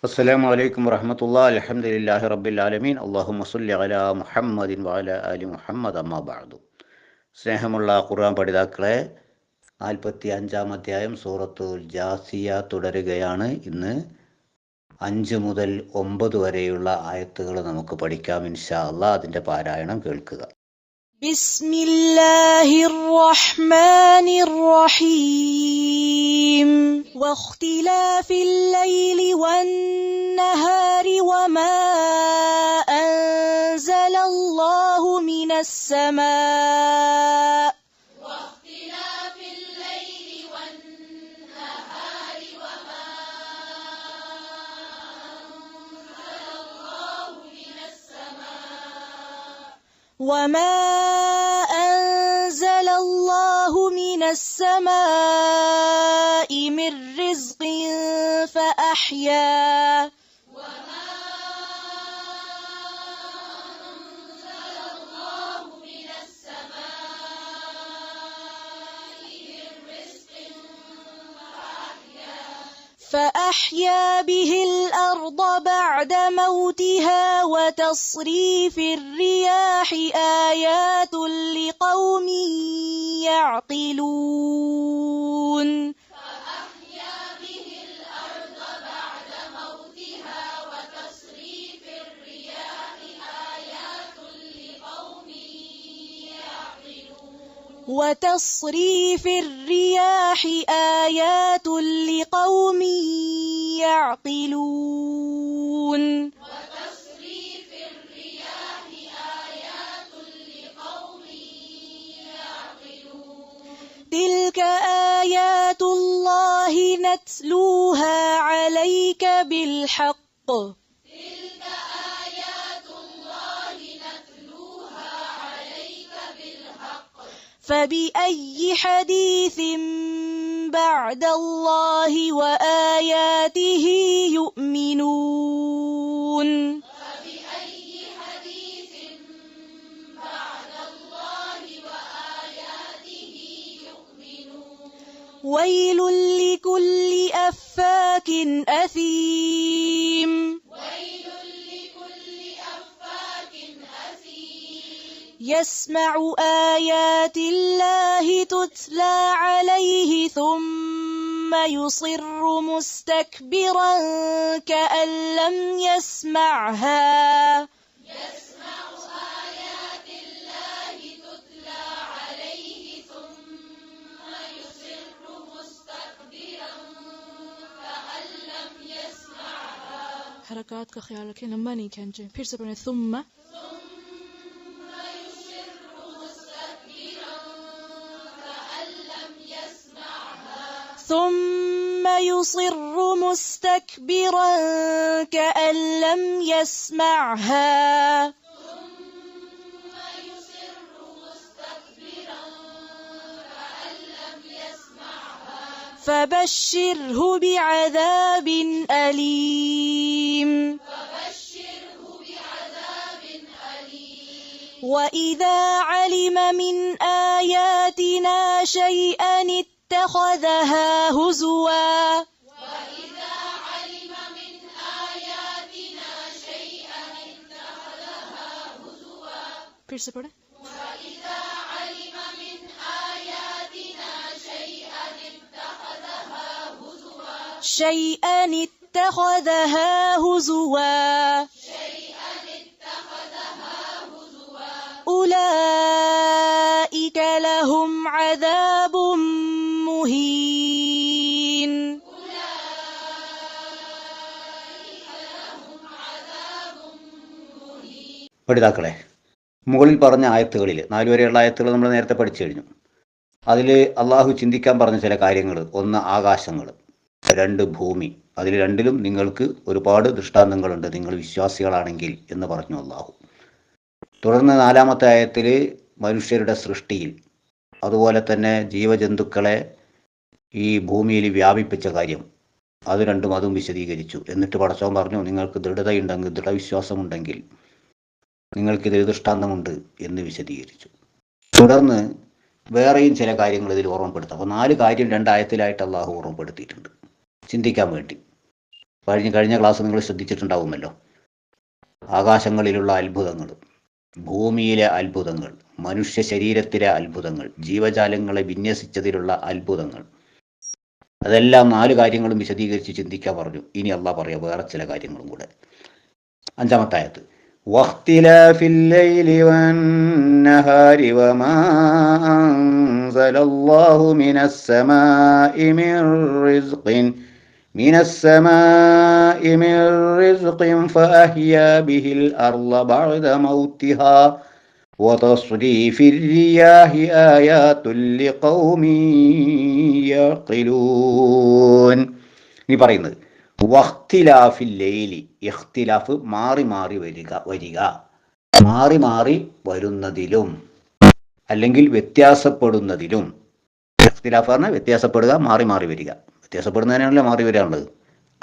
അസ്സലാമു അലൈക്കും വറഹ്മത്തുള്ളാഹി അൽഹംദുലില്ലാഹി റബ്ബിൽ ആലമീൻ അല്ലാഹുമ്മ സ്വല്ലി അലാ മുഹമ്മദിൻ വഅലാ ആലി മുഹമ്മദ് അമ്മാ ബഅദു. സ്നേഹമുള്ള ഖുർആൻ പഠിതാക്കളെ, 45-ാം അധ്യായം സൂറത്തുൽ ജാസിയ തുടരുകയാണ്. ഇന്ന് 5 മുതൽ 9 വരെയുള്ള ആയത്തുകൾ നമുക്ക് പഠിക്കാം ഇൻഷാ അല്ലാഹ്. അതിൻ്റെ പാരായണം കേൾക്കുക. ബിസ്മില്ലാഹിർ റഹ്മാനിർ റഹീം വഖ്തിലാഫിൽ ലൈലി വന്നഹാരി വമാ അൻസലല്ലാഹു മിനസ് സമാ وما أنزل الله من السماء من رزق فأحيا به الأرض بعد موتها وتصريف الرياح آيات لقوم يعقلون. وتصريف الرياح آيات لقوم يعقلون. تلك آيات الله نتلوها عليك بالحق. فبأي حديث بعد الله وآياته يؤمنون. ويل لكل أفاك أثيم. يسمع آيات الله تتلى عليه ثم يصر مستكبرا كأن لم يسمعها. حركات का ख्याल रखें, लंबा नहीं खींचे. फिर से पढ़ें. ثم يصر مستكبرا كأن لم يسمعها. فبشره بعذاب أليم. وإذا علم من آياتنا شيئا اتخذها هزوا. फिर से पढ़े. شيئا اتخذها هزوا. أولئك لهم عذاب مهين. പഠിതാക്കളെ, മുകളിൽ പറഞ്ഞ ആയത്തുകളിൽ 4 വരെയുള്ള ആയത്തുകൾ നമ്മൾ നേരത്തെ പഠിച്ചു കഴിഞ്ഞു. അതിൽ അള്ളാഹു ചിന്തിക്കാൻ പറഞ്ഞ ചില കാര്യങ്ങൾ: 1 ആകാശങ്ങൾ, 2 ഭൂമി. അതിൽ രണ്ടിലും നിങ്ങൾക്ക് ഒരുപാട് ദൃഷ്ടാന്തങ്ങളുണ്ട് നിങ്ങൾ വിശ്വാസികളാണെങ്കിൽ എന്ന് പറഞ്ഞു അള്ളാഹു. തുടർന്ന് 4-ാമത്തെ ആയത്തിൽ മനുഷ്യരുടെ സൃഷ്ടിയിൽ, അതുപോലെ തന്നെ ജീവജന്തുക്കളെ ഈ ഭൂമിയിൽ വ്യാപിപ്പിച്ച കാര്യം, അത് രണ്ടും അതും വിശദീകരിച്ചു. എന്നിട്ട് പടച്ചവൻ പറഞ്ഞു, നിങ്ങൾക്ക് ദൃഢതയുണ്ടെങ്കിൽ, ദൃഢവിശ്വാസമുണ്ടെങ്കിൽ നിങ്ങൾക്കിതിൽ ദൃഷ്ടാന്തമുണ്ട് എന്ന് വിശദീകരിച്ചു. തുടർന്ന് വേറെയും ചില കാര്യങ്ങൾ ഇതിൽ ഓർമ്മപ്പെടുത്താം. അപ്പോൾ 4 കാര്യം 2 ആയത്തിലായിട്ട് അള്ളാഹു ഓർമ്മപ്പെടുത്തിയിട്ടുണ്ട് ചിന്തിക്കാൻ വേണ്ടി. കഴിഞ്ഞ ക്ലാസ് നിങ്ങൾ ശ്രദ്ധിച്ചിട്ടുണ്ടാവുമല്ലോ. ആകാശങ്ങളിലുള്ള അത്ഭുതങ്ങൾ, ഭൂമിയിലെ അത്ഭുതങ്ങൾ, മനുഷ്യ ശരീരത്തിലെ അത്ഭുതങ്ങൾ, ജീവജാലങ്ങളെ വിന്യസിച്ചതിലുള്ള അത്ഭുതങ്ങൾ, അതെല്ലാം 4 കാര്യങ്ങളും വിശദീകരിച്ച് ചിന്തിക്കാൻ പറഞ്ഞു. ഇനി അള്ളാഹ് പറയാം വേറെ ചില കാര്യങ്ങളും കൂടെ. 5-ാമത്തെ ആയത്ത്, വഖ്തിലാഫിൽ ലൈലി വന്നഹാരി വമാ അൻസലല്ലാഹു മിനസ് സമാഇ മിർ റിസ്ഖിൻ ഫഅഹ്യാ ബിഹിൽ അർള ബഅദ മൗതിഹാ വതസ്രീഫിർ റിയാഹി ആയാതുൽ ലിഖൗമിൻ യഖിലൂൻ. ഇനി പറയുന്നത് വഖ്തിലാഫിൽ ലൈലി, ഇഖ്തിലാഫ് മാറി മാറി വരിക, മാറി മാറി വരുന്നതിലും അല്ലെങ്കിൽ വ്യത്യാസപ്പെടുന്നതിലും. ഇഖ്തിലാഫ് പറഞ്ഞാൽ വ്യത്യാസപ്പെടുക, മാറി മാറി വരിക. വ്യത്യാസപ്പെടുന്നതിനാണല്ലോ മാറി വരാനുള്ളത്.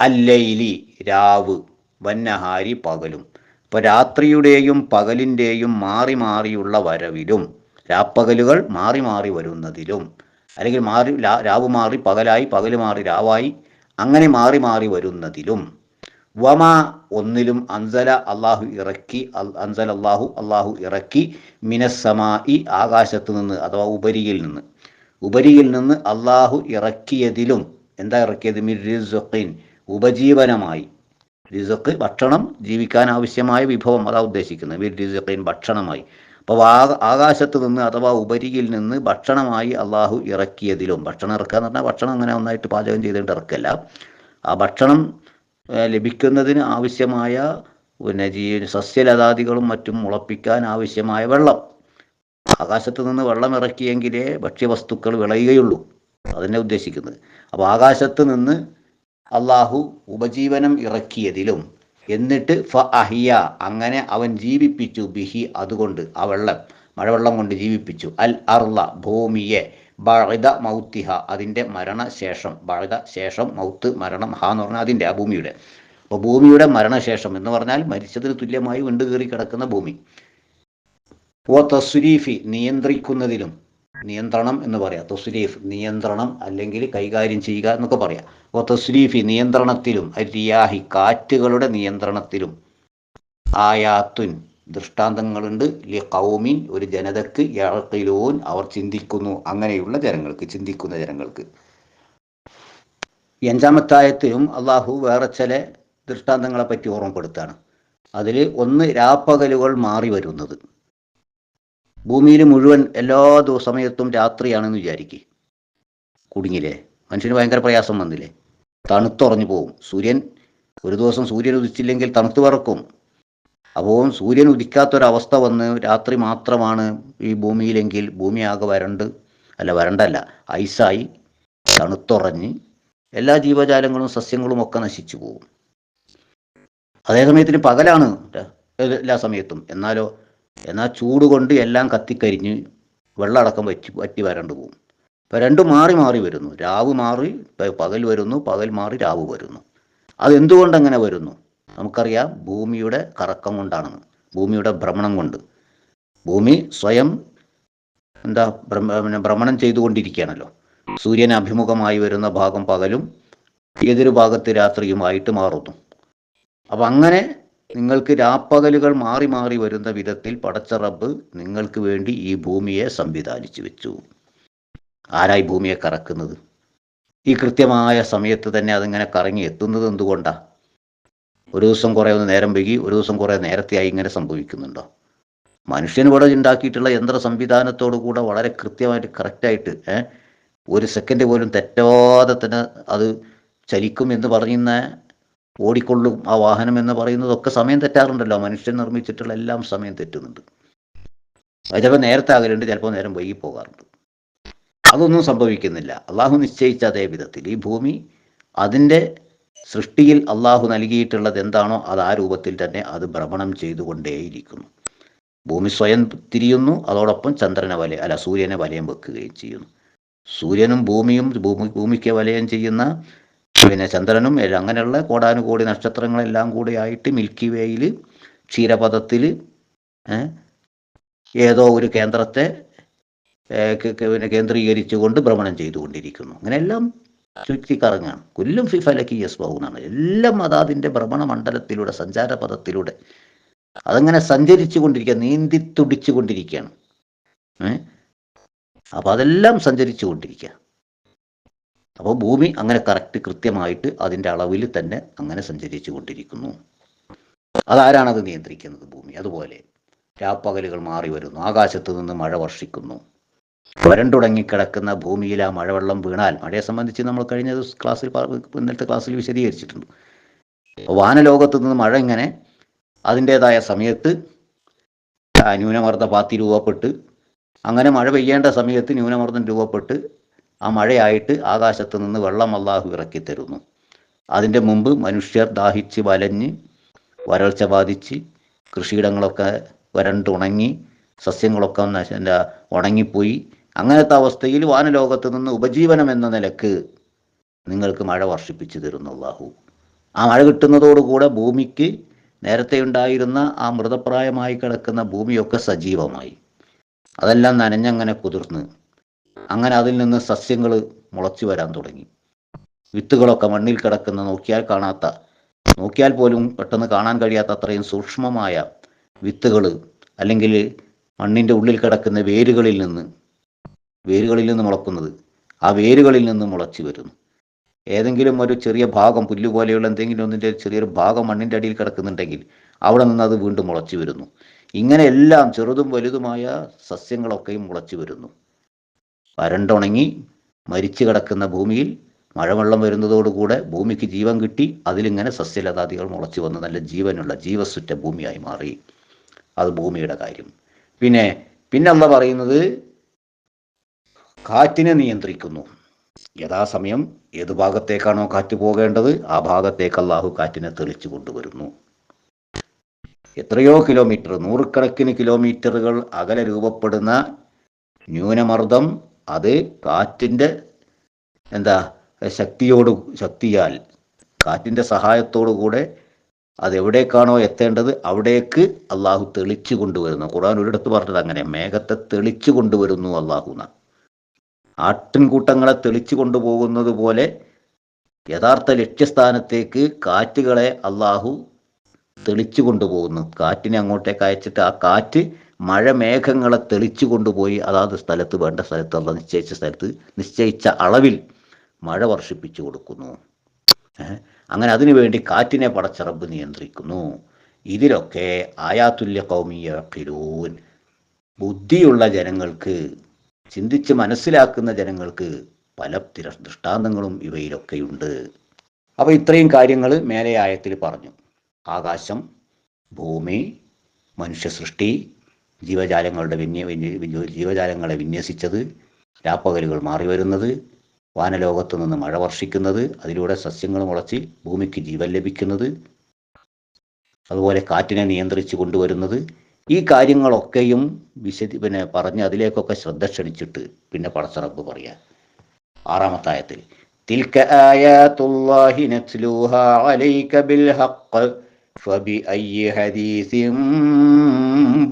അല്ലൈലി രാവ്, വന്നഹാരി പകലും. അപ്പോൾ രാത്രിയുടെയും പകലിൻ്റെയും മാറി മാറിയുള്ള വരവിലും, രാപ്പകലുകൾ മാറി മാറി വരുന്നതിലും, അല്ലെങ്കിൽ രാവ് മാറി പകലായി, പകൽ മാറി രാവായി, അങ്ങനെ മാറി മാറി വരുന്നതിലും. വമ ഒന്നിലും അൻസല അള്ളാഹു ഇറക്കി, അള്ളാഹു ഇറക്കി, മിനസ്സമായി ആകാശത്ത് നിന്ന് അഥവാ ഉപരിയിൽ നിന്ന് അള്ളാഹു ഇറക്കിയതിലും. എന്താ ഇറക്കിയത്? മിർ റിസ്ഖിൻ, ഉപജീവനമായി. റിസ്ഖ് ഭക്ഷണം, ജീവിക്കാൻ ആവശ്യമായ വിഭവം, അതാ ഉദ്ദേശിക്കുന്നത്. മിർ റിസ്ഖിൻ ഭക്ഷണമായി. അപ്പോൾ ആകാശത്ത് നിന്ന് അഥവാ ഉപരിയിൽ നിന്ന് ഭക്ഷണമായി അള്ളാഹു ഇറക്കിയതിലും. ഭക്ഷണം ഇറക്കുക എന്ന് പറഞ്ഞാൽ ഭക്ഷണം അങ്ങനെ ഒന്നായിട്ട് പാചകം ചെയ്തിട്ട് ഇറക്കല്ല. ആ ഭക്ഷണം ലഭിക്കുന്നതിന് ആവശ്യമായ സസ്യലതാദികളും മറ്റും മുളപ്പിക്കാൻ ആവശ്യമായ വെള്ളം. ആകാശത്ത് നിന്ന് വെള്ളം ഇറക്കിയെങ്കിലേ ഭക്ഷ്യവസ്തുക്കൾ വിളയുകയുള്ളൂ. അതിനെ ഉദ്ദേശിക്കുന്നത്. അപ്പോൾ ആകാശത്ത് നിന്ന് അള്ളാഹു ഉപജീവനം ഇറക്കിയതിലും, എന്നിട്ട് ഫഅഹ്യ അങ്ങനെ അവൻ ജീവിപ്പിച്ചു, ബിഹി അതുകൊണ്ട്, ആ വെള്ളം, മഴവെള്ളം കൊണ്ട് ജീവിപ്പിച്ചു, അൽ അർള ഭൂമിയെ, ബഅദ മൗതിഹ അതിൻ്റെ മരണശേഷം. ബഅദ ശേഷം, മൗത്ത് മരണം, ഹ എന്ന് പറഞ്ഞാൽ അതിൻ്റെ, ആ ഭൂമിയുടെ. അപ്പോൾ ഭൂമിയുടെ മരണശേഷം എന്ന് പറഞ്ഞാൽ മരിച്ചതിന് തുല്യമായി വിണ്ടുകീറി കിടക്കുന്ന ഭൂമി. ഓ തസ്രീഫി നിയന്ത്രിക്കുന്നതിലും, നിയന്ത്രണം എന്ന് പറയാം. തസ്രീഫ് നിയന്ത്രണം അല്ലെങ്കിൽ കൈകാര്യം ചെയ്യുക എന്നൊക്കെ പറയാം. ഓ തസ്രീഫി നിയന്ത്രണത്തിലും, റിയാഹി കാറ്റുകളുടെ നിയന്ത്രണത്തിലും, ആയാത്തുൻ ദൃഷ്ടാന്തങ്ങളുണ്ട്, ലി ഖൗമിൻ ഒരു ജനതക്ക്, യഅഖിലൂൻ അവർ ചിന്തിക്കുന്നു, അങ്ങനെയുള്ള ജനങ്ങൾക്ക്, ചിന്തിക്കുന്ന ജനങ്ങൾക്ക്. 5-ാമത്തെ ആയത്തിലും അള്ളാഹു വേറെ ചില ദൃഷ്ടാന്തങ്ങളെ പറ്റി ഓർമ്മപ്പെടുത്താണ്. അതിൽ ഒന്ന് രാപ്പകലുകൾ മാറി വരുന്നത്. ഭൂമിയിൽ മുഴുവൻ എല്ലാ സമയത്തും രാത്രിയാണെന്ന് വിചാരിക്കുക, കുടുങ്ങില്ലേ? മനുഷ്യന് ഭയങ്കര പ്രയാസം വന്നില്ലേ? തണുത്തുറഞ്ഞു പോവും. ഒരു ദിവസം സൂര്യൻ ഉദിച്ചില്ലെങ്കിൽ തണുത്ത് വിറക്കും. അപ്പോൾ സൂര്യൻ ഉദിക്കാത്തൊരവസ്ഥ വന്ന് രാത്രി മാത്രമാണ് ഈ ഭൂമിയിലെങ്കിൽ ഭൂമി ആകെ വരണ്ടല്ല ഐസായി തണുത്തുറഞ്ഞ് എല്ലാ ജീവജാലങ്ങളും സസ്യങ്ങളും ഒക്കെ നശിച്ചു പോകും. അതേ സമയത്തിന് പകലാണ് എല്ലാ സമയത്തും. എന്നാൽ ചൂട് കൊണ്ട് എല്ലാം കത്തിക്കരിഞ്ഞ് വെള്ളമടക്കം വറ്റി വരണ്ടു പോകും. ഇപ്പം രണ്ടും മാറി മാറി വരുന്നു. രാവ് മാറി പകൽ വരുന്നു, പകൽ മാറി രാവ് വരുന്നു. അതെന്തുകൊണ്ടങ്ങനെ വരുന്നു? നമുക്കറിയാം, ഭൂമിയുടെ കറക്കം കൊണ്ടാണെന്ന്, ഭൂമിയുടെ ഭ്രമണം കൊണ്ട്. ഭൂമി സ്വയം ഭ്രമണം ചെയ്തുകൊണ്ടിരിക്കുകയാണല്ലോ. സൂര്യന് അഭിമുഖമായി വരുന്ന ഭാഗം പകലും എതിരു ഭാഗത്ത് രാത്രിയുമായിട്ട് മാറുന്നു. അപ്പം അങ്ങനെ നിങ്ങൾക്ക് രാപ്പകലുകൾ മാറി മാറി വരുന്ന വിധത്തിൽ പടച്ച റബ്ബ് നിങ്ങൾക്ക് വേണ്ടി ഈ ഭൂമിയെ സംവിധാനിച്ചു വെച്ചു. ആരായി ഭൂമിയെ കറക്കുന്നത്? ഈ കൃത്യമായ സമയത്ത് തന്നെ അതിങ്ങനെ കറങ്ങി എത്തുന്നത് എന്തുകൊണ്ടാണ്? ഒരു ദിവസം കുറേ ഒന്ന് നേരം വൈകി, ഒരു ദിവസം കുറേ നേരത്തെയായി, ഇങ്ങനെ സംഭവിക്കുന്നുണ്ടോ? മനുഷ്യൻ ഇവിടെ ഉണ്ടാക്കിയിട്ടുള്ള യന്ത്ര സംവിധാനത്തോടു കൂടെ വളരെ കൃത്യമായിട്ട് കറക്റ്റായിട്ട് ഒരു സെക്കൻഡ് പോലും തെറ്റാതെ തന്നെ അത് ചലിക്കും എന്ന് പറയുന്ന, ഓടിക്കൊള്ളും ആ വാഹനം എന്ന് പറയുന്നതൊക്കെ സമയം തെറ്റാറുണ്ടല്ലോ. മനുഷ്യൻ നിർമ്മിച്ചിട്ടുള്ള എല്ലാം സമയം തെറ്റുന്നുണ്ട്. അത് ചിലപ്പോൾ നേരത്തെ ആകലുണ്ട്, ചിലപ്പോൾ നേരം വൈകി പോകാറുണ്ട്. അതൊന്നും സംഭവിക്കുന്നില്ല. അള്ളാഹു നിശ്ചയിച്ച അതേ വിധത്തിൽ ഈ ഭൂമി അതിൻ്റെ സൃഷ്ടിയിൽ അള്ളാഹു നൽകിയിട്ടുള്ളത് എന്താണോ അത് ആ രൂപത്തിൽ തന്നെ അത് ഭ്രമണം ചെയ്തുകൊണ്ടേയിരിക്കുന്നു. ഭൂമി സ്വയം തിരിയുന്നു, അതോടൊപ്പം സൂര്യനെ വലയം വെക്കുകയും ചെയ്യുന്നു. സൂര്യനും ഭൂമിയും, ഭൂമിക്ക് വലയം ചെയ്യുന്ന ചന്ദ്രനും അങ്ങനെയുള്ള കോടാനുകോടി നക്ഷത്രങ്ങളെല്ലാം കൂടി ആയിട്ട് മിൽക്കി വേയിൽ, ക്ഷീരപഥത്തിൽ ഏതോ ഒരു കേന്ദ്രത്തെ കേന്ദ്രീകരിച്ചുകൊണ്ട് ഭ്രമണം ചെയ്തുകൊണ്ടിരിക്കുന്നു. അങ്ങനെയെല്ലാം ചുറ്റിക്കറങ്ങാണ്. കുല്ലും ഫി ഫലക്കി യസ്ബഹൂൻ എന്നാണ്. എല്ലാം അതാതിൻ്റെ ഭ്രമണമണ്ഡലത്തിലൂടെ, സഞ്ചാരപഥത്തിലൂടെ അതങ്ങനെ സഞ്ചരിച്ചു കൊണ്ടിരിക്കുക, നീന്തി തുടിച്ചു കൊണ്ടിരിക്കുകയാണ്. അപ്പം അതെല്ലാം സഞ്ചരിച്ചു കൊണ്ടിരിക്കുക. അപ്പോൾ ഭൂമി അങ്ങനെ കൃത്യമായിട്ട് അതിൻ്റെ അളവിൽ തന്നെ അങ്ങനെ സഞ്ചരിച്ചു കൊണ്ടിരിക്കുന്നു. അതാരാണത് നിയന്ത്രിക്കുന്നത്? ഭൂമി. അതുപോലെ രാപ്പകലുകൾ മാറി വരുന്നു, ആകാശത്ത് നിന്ന് മഴ വർഷിക്കുന്നു. വരണ്ടുടങ്ങിക്കിടക്കുന്ന ഭൂമിയിൽ ആ മഴവെള്ളം വീണാൽ, മഴയെ സംബന്ധിച്ച് നമ്മൾ ഇന്നലത്തെ ക്ലാസ്സിൽ വിശദീകരിച്ചിട്ടുണ്ട്. വാനലോകത്ത് നിന്ന് മഴ ഇങ്ങനെ അതിൻ്റേതായ സമയത്ത് ന്യൂനമർദ്ദപാത്തി രൂപപ്പെട്ട്, അങ്ങനെ മഴ പെയ്യേണ്ട സമയത്ത് ന്യൂനമർദ്ദം രൂപപ്പെട്ട് ആ മഴയായിട്ട് ആകാശത്ത് നിന്ന് വെള്ളം അല്ലാഹു ഇറക്കി തരുന്നു. അതിൻ്റെ മുമ്പ് മനുഷ്യർ ദാഹിച്ച് വലഞ്ഞ് വരൾച്ച ബാധിച്ച് കൃഷിയിടങ്ങളൊക്കെ വരണ്ടുണങ്ങി സസ്യങ്ങളൊക്കെ ഉണങ്ങിപ്പോയി. അങ്ങനത്തെ അവസ്ഥയിൽ വാനലോകത്ത് നിന്ന് ഉപജീവനം എന്ന നിലക്ക് നിങ്ങൾക്ക് മഴ വർഷിപ്പിച്ചു തരുന്നു അല്ലാഹു. ആ മഴ കിട്ടുന്നതോടുകൂടെ ഭൂമിക്ക് നേരത്തെ ഉണ്ടായിരുന്ന ആ മൃതപ്രായമായി കിടക്കുന്ന ഭൂമിയൊക്കെ സജീവമായി. അതെല്ലാം നനഞ്ഞങ്ങനെ കുതിർന്ന് അങ്ങനെ അതിൽ നിന്ന് സസ്യങ്ങൾ മുളച്ചു വരാൻ തുടങ്ങി. വിത്തുകളൊക്കെ മണ്ണിൽ കിടക്കുന്ന, നോക്കിയാൽ പോലും പെട്ടെന്ന് കാണാൻ കഴിയാത്ത അത്രയും സൂക്ഷ്മമായ വിത്തുകൾ, അല്ലെങ്കിൽ മണ്ണിൻ്റെ ഉള്ളിൽ കിടക്കുന്ന വേരുകളിൽ നിന്ന് മുളക്കുന്നത്, ആ വേരുകളിൽ നിന്ന് മുളച്ചു വരുന്നു. ഏതെങ്കിലും ഒരു ചെറിയ ഭാഗം, പുല്ല് പോലെയുള്ള എന്തെങ്കിലും ഒന്നിൻ്റെ ചെറിയൊരു ഭാഗം മണ്ണിൻ്റെ അടിയിൽ കിടക്കുന്നുണ്ടെങ്കിൽ അവിടെ നിന്ന് അത് വീണ്ടും മുളച്ചു വരുന്നു. ഇങ്ങനെ എല്ലാം ചെറുതും വലുതുമായ സസ്യങ്ങളൊക്കെയും മുളച്ചു വരുന്നു. വരണ്ടുണങ്ങി മരിച്ചു കിടക്കുന്ന ഭൂമിയിൽ മഴവെള്ളം വരുന്നതോടുകൂടെ ഭൂമിക്ക് ജീവൻ കിട്ടി. അതിലിങ്ങനെ സസ്യലതാദികൾ മുളച്ചു വന്ന് നല്ല ജീവനുള്ള ജീവസുറ്റ ഭൂമിയായി മാറി. അത് ഭൂമിയുടെ കാര്യം. പിന്നെ അള്ള പറയുന്നത് കാറ്റിനെ നിയന്ത്രിക്കുന്നു. യഥാസമയം ഏത് ഭാഗത്തേക്കാണോ കാറ്റ് പോകേണ്ടത് ആ ഭാഗത്തേക്ക് അല്ലാഹു കാറ്റിനെ തെളിച്ചു കൊണ്ടുവരുന്നു. എത്രയോ കിലോമീറ്റർ, നൂറുകണക്കിന് കിലോമീറ്ററുകൾ അകലെ രൂപപ്പെടുന്ന ന്യൂനമർദ്ദം അത് കാറ്റിൻ്റെ ശക്തിയാൽ, കാറ്റിൻ്റെ സഹായത്തോടുകൂടെ അതെവിടേക്കാണോ എത്തേണ്ടത് അവിടേക്ക് അള്ളാഹു തെളിച്ചു കൊണ്ടുവരുന്നു. ഖുർആൻ ഒരിടത്ത് പറഞ്ഞത് അങ്ങനെ, മേഘത്തെ തെളിച്ചു കൊണ്ടുവരുന്നു അള്ളാഹുന. ആട്ടിൻകൂട്ടങ്ങളെ തെളിച്ചു കൊണ്ടുപോകുന്നത് പോലെ യഥാർത്ഥ ലക്ഷ്യസ്ഥാനത്തേക്ക് കാറ്റുകളെ അള്ളാഹു തെളിച്ചു കൊണ്ടുപോകുന്നു. കാറ്റിനെ അങ്ങോട്ടേക്ക് അയച്ചിട്ട് ആ കാറ്റ് മഴമേഘങ്ങളെ തെളിച്ചു കൊണ്ടുപോയി അതാത് സ്ഥലത്ത്, വേണ്ട സ്ഥലത്ത്, അള്ള നിശ്ചയിച്ച അളവിൽ മഴ വർഷിപ്പിച്ചു കൊടുക്കുന്നു. അങ്ങനെ അതിനുവേണ്ടി കാറ്റിനെ പടച്ച റബ്ബ് നിയന്ത്രിക്കുന്നു. ഇതിലൊക്കെ ആയാത്തുല്യ ഖൗമിയ യഖിലൂൻ, ബുദ്ധിയുള്ള ജനങ്ങൾക്ക്, ചിന്തിച്ച് മനസ്സിലാക്കുന്ന ജനങ്ങൾക്ക് പല ദൃഷ്ടാന്തങ്ങളും ഇവയിലൊക്കെയുണ്ട്. അപ്പോൾ ഇത്രയും കാര്യങ്ങൾ മേലെ ആയത്തിൽ പറഞ്ഞു. ആകാശം, ഭൂമി, മനുഷ്യ സൃഷ്ടി, ജീവജാലങ്ങളെ വിന്യസിച്ചത്, രാപ്പകലുകൾ മാറി വരുന്നത്, വാനലോകത്തു നിന്ന് മഴ വർഷിക്കുന്നത്, അതിലൂടെ സസ്യങ്ങൾ മുളച്ച് ഭൂമിക്ക് ജീവൻ ലഭിക്കുന്നത്, അതുപോലെ കാറ്റിനെ നിയന്ത്രിച്ചു കൊണ്ടുവരുന്നത്, ഈ കാര്യങ്ങളൊക്കെയും പറഞ്ഞ് അതിലേക്കൊക്കെ ശ്രദ്ധ ക്ഷണിച്ചിട്ട് പിന്നെ പടച്ച റബ്ബ് പറയാ 6-ാമത്തെ ആയത്തിൽ, തിൽക ആയാതുല്ലാഹി നത്ലൂഹാ അലൈക ബിൽ ഹഖ് ഫബിഅയ്യി ഹദീസിൻ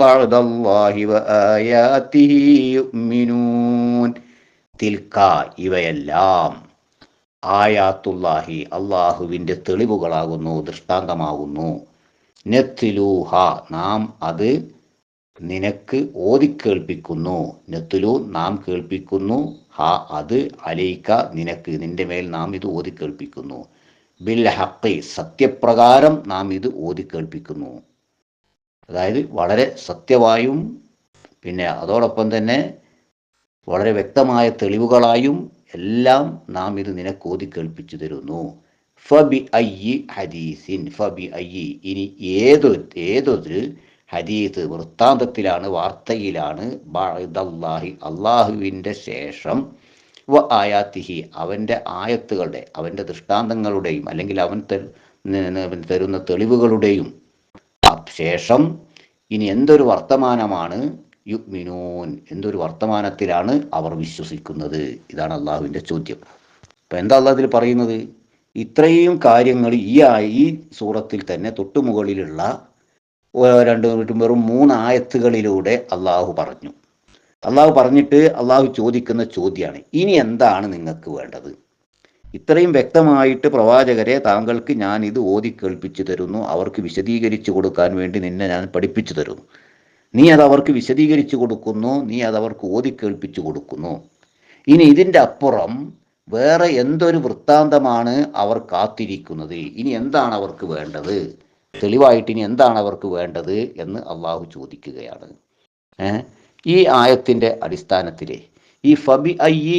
ബഅദല്ലാഹി വആയാതിഹി യുഅ്മിനൂൻ. തിൽക, ഇവയെല്ലാം, ആയാത്തുല്ലാഹി, അള്ളാഹുവിൻ്റെ തെളിവുകളാകുന്നു, ദൃഷ്ടാന്തമാകുന്നു. നത്ലൂഹ, നാം അത് നിനക്ക് ഓതിക്കേൾപ്പിക്കുന്നു. നത്ലു, നാം കേൾപ്പിക്കുന്നു. ഹ, അത്, അലൈക, നിനക്ക്, നിന്റെ മേൽ നാം ഇത് ഓതിക്കേൾപ്പിക്കുന്നു. ബിൽ ഹഖ്, സത്യപ്രകാരം നാം ഇത് ഓതിക്കേൾപ്പിക്കുന്നു. അതായത് വളരെ സത്യമായും പിന്നെ അതോടൊപ്പം തന്നെ വളരെ വ്യക്തമായ തെളിവുകളായും എല്ലാം നാം ഇത് നിനക്ക് ഓതിക്കേൾപ്പിച്ചു തരുന്നു. ഫബി അയ്യി ഹദീസിൻ, ഫബി അയ്യി, ഇനി ഏതൊരു ഹദീസ്, വൃത്താന്തത്തിലാണ്, വാർത്തയിലാണ്, ബഅദല്ലാഹി, അള്ളാഹുവിൻ്റെ ശേഷം, വ ആയാത്തിഹി, അവൻ്റെ ആയത്തുകളുടെ, അവൻ്റെ ദൃഷ്ടാന്തങ്ങളുടെയും അല്ലെങ്കിൽ അവൻ തരുന്ന തെളിവുകളുടെയും ശേഷം ഇനി എന്തൊരു വർത്തമാനമാണ്, യുഅ്മിനൂൻ, എന്തൊരു വർത്തമാനത്തിലാണ് അവർ വിശ്വസിക്കുന്നത്? ഇതാണ് അള്ളാഹുവിൻ്റെ ചോദ്യം. അപ്പം എന്താ അള്ളാഹ് ഇതിൽ പറയുന്നത്? ഇത്രയും കാര്യങ്ങൾ ഈ സൂറത്തിൽ തന്നെ തൊട്ടുമുകളിലുള്ള വെറും 3 ആയത്തുകളിലൂടെ അള്ളാഹു പറഞ്ഞു. അള്ളാഹു പറഞ്ഞിട്ട് അള്ളാഹു ചോദിക്കുന്ന ചോദ്യമാണ്, ഇനി എന്താണ് നിങ്ങൾക്ക് വേണ്ടത്? ഇത്രയും വ്യക്തമായിട്ട് പ്രവാചകരെ താങ്കൾക്ക് ഞാൻ ഇത് ഓതി കേൾപ്പിച്ചു തരുന്നു, അവർക്ക് വിശദീകരിച്ചു കൊടുക്കാൻ വേണ്ടി നിന്നെ ഞാൻ പഠിപ്പിച്ചു തരുന്നു. നീ അത് അവർക്ക് വിശദീകരിച്ചു കൊടുക്കുന്നു, നീ അത് അവർക്ക് ഓതി കേൾപ്പിച്ചു കൊടുക്കുന്നു. ഇനി ഇതിൻ്റെ അപ്പുറം വേറെ എന്തൊരു വൃത്താന്തമാണ് അവർ കാത്തിരിക്കുന്നത്? ഇനി എന്താണ് അവർക്ക് വേണ്ടത്? തെളിവായിട്ട് ഇനി എന്താണ് അവർക്ക് വേണ്ടത് എന്ന് അള്ളാഹു ചോദിക്കുകയാണ്. ഈ ആയത്തിൻ്റെ അടിസ്ഥാനത്തിൽ ഈ ഫബി അയ്യി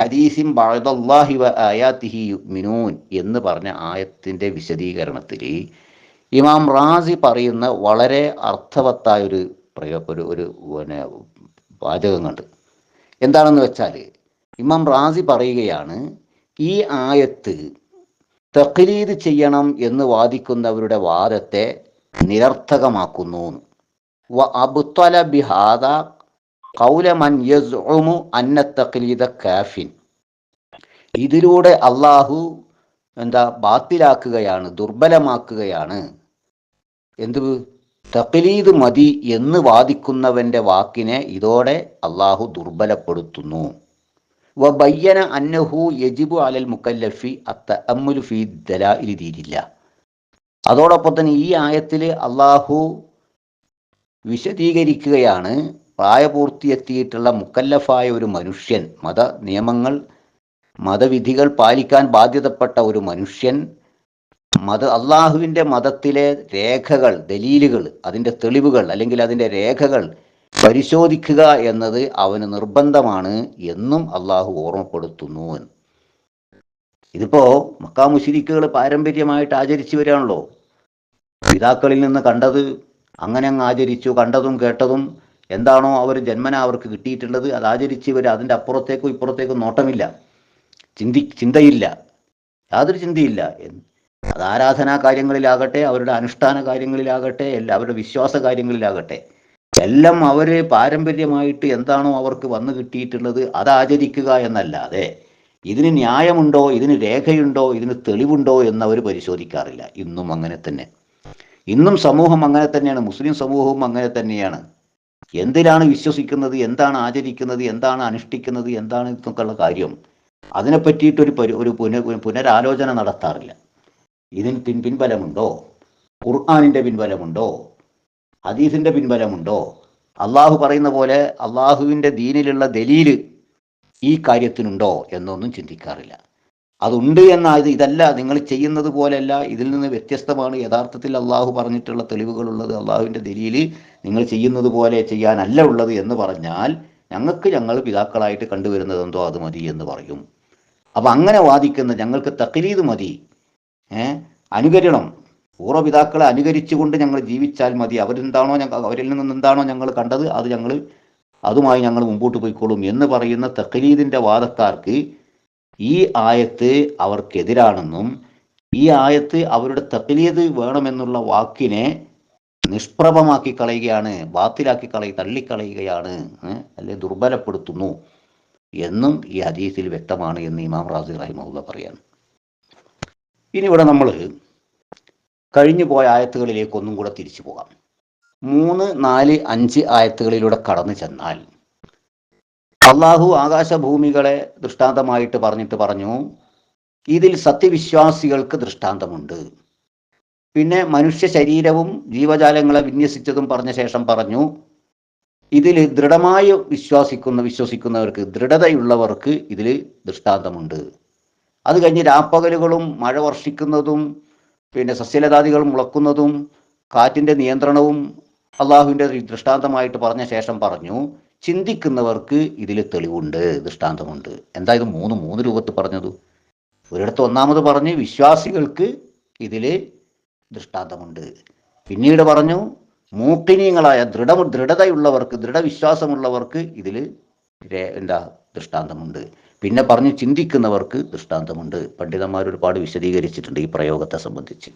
ഹദീസിം ബഅദല്ലാഹി വ ആയാതിഹി യുഅ്മിനൂൻ എന്ന് പറഞ്ഞ ആയത്തിൻ്റെ വിശദീകരണത്തിൽ ഇമാം റാസി പറയുന്ന വളരെ അർത്ഥവത്തായൊരു ഒരു വാചകങ്ങളുണ്ട്. എന്താണെന്ന് വെച്ചാൽ ഇമാം റാസി പറയുകയാണ്, ഈ ആയത്ത് തഖ്ലീദ് ചെയ്യണം എന്ന് വാദിക്കുന്നവരുടെ വാദത്തെ നിരർത്ഥകമാക്കുന്നു. വ അബ്തല ബിഹാദ ഖൗല മൻ യസ്ഉമു അന്ന തഖ്ലീദ കാഫിൻ. ഇതിലൂടെ അള്ളാഹു ബാത്തിലാക്കുകയാണ്, ദുർബലമാക്കുകയാണ് എന്ത് തഖ്ലീദ് മതി എന്ന് വാദിക്കുന്നവൻ്റെ വാക്കിനെ ഇതോടെ അള്ളാഹു ദുർബലപ്പെടുത്തുന്നു. വ ബയ്യന അന്നഹു യജിബു അലൽ മുക്കല്ലഫി അത്തഅമ്മുലു ഫീ ദലാഇലി ദീനില്ലാഹ്. അതോടൊപ്പം തന്നെ ഈ ആയത്തിൽ അള്ളാഹു വിശദീകരിക്കുകയാണ്, പ്രായപൂർത്തിയെത്തിയിട്ടുള്ള മുക്കല്ലഫായ ഒരു മനുഷ്യൻ, മത നിയമങ്ങൾ മതവിധികൾ പാലിക്കാൻ ബാധ്യതപ്പെട്ട ഒരു മനുഷ്യൻ അള്ളാഹുവിൻ്റെ മതത്തിലെ രേഖകൾ, ദലീലുകൾ, അതിൻ്റെ തെളിവുകൾ അല്ലെങ്കിൽ അതിൻ്റെ രേഖകൾ പരിശോധിക്കുക എന്നത് അവന് നിർബന്ധമാണ് എന്നും അള്ളാഹു ഓർമ്മപ്പെടുത്തുന്നു. ഇതിപ്പോൾ മക്കാ മുശ്രിക്കുകൾ പാരമ്പര്യമായിട്ട് ആചരിച്ചു വരികയാണല്ലോ. പിതാക്കളിൽ നിന്ന് കണ്ടത് അങ്ങനെ അങ്ങ് ആചരിച്ചു, കണ്ടതും കേട്ടതും എന്താണോ അവർ ജന്മന അവർക്ക് കിട്ടിയിട്ടുള്ളത് അത് ആചരിച്ച് വരിക. അതിൻ്റെ അപ്പുറത്തേക്കും ഇപ്പുറത്തേക്കും നോട്ടമില്ല, ചിന്തയില്ല, യാതൊരു ചിന്തയില്ല. അത് ആരാധനാ കാര്യങ്ങളിലാകട്ടെ, അവരുടെ അനുഷ്ഠാന കാര്യങ്ങളിലാകട്ടെ, അവരുടെ വിശ്വാസ കാര്യങ്ങളിലാകട്ടെ, എല്ലാം അവർ പാരമ്പര്യമായിട്ട് എന്താണോ അവർക്ക് വന്നു കിട്ടിയിട്ടുള്ളത് അത് ആചരിക്കുക എന്നല്ലാതെ ഇതിന് ന്യായമുണ്ടോ, ഇതിന് രേഖയുണ്ടോ, ഇതിന് തെളിവുണ്ടോ എന്നവർ പരിശോധിക്കാറില്ല. ഇന്നും അങ്ങനെ തന്നെ. ഇന്നും സമൂഹം അങ്ങനെ തന്നെയാണ്, മുസ്ലിം സമൂഹവും അങ്ങനെ തന്നെയാണ്. എന്തിനാണ് വിശ്വസിക്കുന്നത്, എന്താണ് ആചരിക്കുന്നത്, എന്താണ് അനുഷ്ഠിക്കുന്നത്, എന്താണ് ഇതൊക്കെയുള്ള കാര്യം, അതിനെപ്പറ്റിയിട്ടൊരു പുനരാലോചന നടത്താറില്ല. ഇതിന് പിൻബലമുണ്ടോ, ഖുർആനിൻ്റെ പിൻബലമുണ്ടോ, ഹദീസിൻ്റെ പിൻബലമുണ്ടോ, അള്ളാഹു പറയുന്ന പോലെ അള്ളാഹുവിൻ്റെ ദീനിലുള്ള ദലീല് ഈ കാര്യത്തിനുണ്ടോ എന്നൊന്നും ചിന്തിക്കാറില്ല. അതുണ്ട് എന്നാൽ ഇതല്ല, നിങ്ങൾ ചെയ്യുന്നത് പോലെയല്ല, ഇതിൽ നിന്ന് വ്യത്യസ്തമാണ് യഥാർത്ഥത്തിൽ അള്ളാഹു പറഞ്ഞിട്ടുള്ള തെളിവുകളുള്ളത്, അള്ളാഹുവിൻ്റെ ദലീല് നിങ്ങൾ ചെയ്യുന്നത് പോലെ ചെയ്യാനല്ല ഉള്ളത് എന്ന് പറഞ്ഞാൽ ഞങ്ങൾ പിതാക്കളായിട്ട് കണ്ടുവരുന്നതെന്തോ അത് മതി എന്ന് പറയും. അപ്പം അങ്ങനെ വാദിക്കുന്ന ഞങ്ങൾക്ക് തഖ്ലീദ് മതി, അനുകരണം, പൂർവ്വപിതാക്കളെ അനുകരിച്ചുകൊണ്ട് ഞങ്ങൾ ജീവിച്ചാൽ മതി, അവരിൽ നിന്ന് എന്താണോ ഞങ്ങൾ കണ്ടത് അതുമായി ഞങ്ങൾ മുമ്പോട്ട് പോയിക്കോളും എന്ന് പറയുന്ന തഖ്ലീദിൻ്റെ വാദക്കാർക്ക് ഈ ആയത്ത് അവർക്കെതിരാണെന്നും ഈ ആയത്ത് അവരുടെ തഖ്ലീദ് വേണമെന്നുള്ള വാക്കിനെ നിഷ്പ്രഭമാക്കി കളയുകയാണ്, ബാത്തിലാക്കി തള്ളിക്കളയുകയാണ്, അല്ലെ ദുർബലപ്പെടുത്തുന്നു എന്നും ഈ ഹദീസിൽ വ്യക്തമാണ് എന്ന് ഇമാം റാസി റഹിമഹുല്ലാഹ് പറയാണ്. ഇനി ഇവിടെ നമ്മൾ കഴിഞ്ഞു പോയ ആയത്തുകളിലേക്ക് ഒന്നും കൂടെ തിരിച്ചു പോകാം. 3, 4, 5 ആയത്തുകളിലൂടെ കടന്നു ചെന്നാൽ അള്ളാഹു ആകാശഭൂമികളെ ദൃഷ്ടാന്തമായിട്ട് പറഞ്ഞു, ഇതിൽ സത്യവിശ്വാസികൾക്ക് ദൃഷ്ടാന്തമുണ്ട്. പിന്നെ മനുഷ്യ ശരീരവും ജീവജാലങ്ങളെ വിന്യസിച്ചതും പറഞ്ഞ ശേഷം പറഞ്ഞു, ഇതിൽ ദൃഢമായി വിശ്വസിക്കുന്നവർക്ക്, ദൃഢതയുള്ളവർക്ക് ഇതിൽ ദൃഷ്ടാന്തമുണ്ട്. അത് കഴിഞ്ഞ് രാപ്പകലുകളും മഴ വർഷിക്കുന്നതും പിന്നെ സസ്യലതാദികൾ മുളക്കുന്നതും കാറ്റിൻ്റെ നിയന്ത്രണവും അള്ളാഹുവിൻ്റെ ദൃഷ്ടാന്തമായിട്ട് പറഞ്ഞ ശേഷം പറഞ്ഞു, ചിന്തിക്കുന്നവർക്ക് ഇതിൽ തെളിവുണ്ട്, ദൃഷ്ടാന്തമുണ്ട്. എന്താ ഇത് മൂന്ന് രൂപത്തിൽ പറഞ്ഞത്? ഒരിടത്ത് ഒന്നാമത് പറഞ്ഞ് വിശ്വാസികൾക്ക് ഇതിൽ ദൃഷ്ടാന്തമുണ്ട്. പിന്നീട് പറഞ്ഞു മൂക്കിനീയങ്ങളായ ദൃഢതയുള്ളവർക്ക്, ദൃഢവിശ്വാസമുള്ളവർക്ക് ഇതിൽ ദൃഷ്ടാന്തമുണ്ട്. പിന്നെ പറഞ്ഞു ചിന്തിക്കുന്നവർക്ക് ദൃഷ്ടാന്തമുണ്ട്. പണ്ഡിതന്മാർ ഒരുപാട് വിശദീകരിച്ചിട്ടുണ്ട് ഈ പ്രയോഗത്തെ സംബന്ധിച്ച്.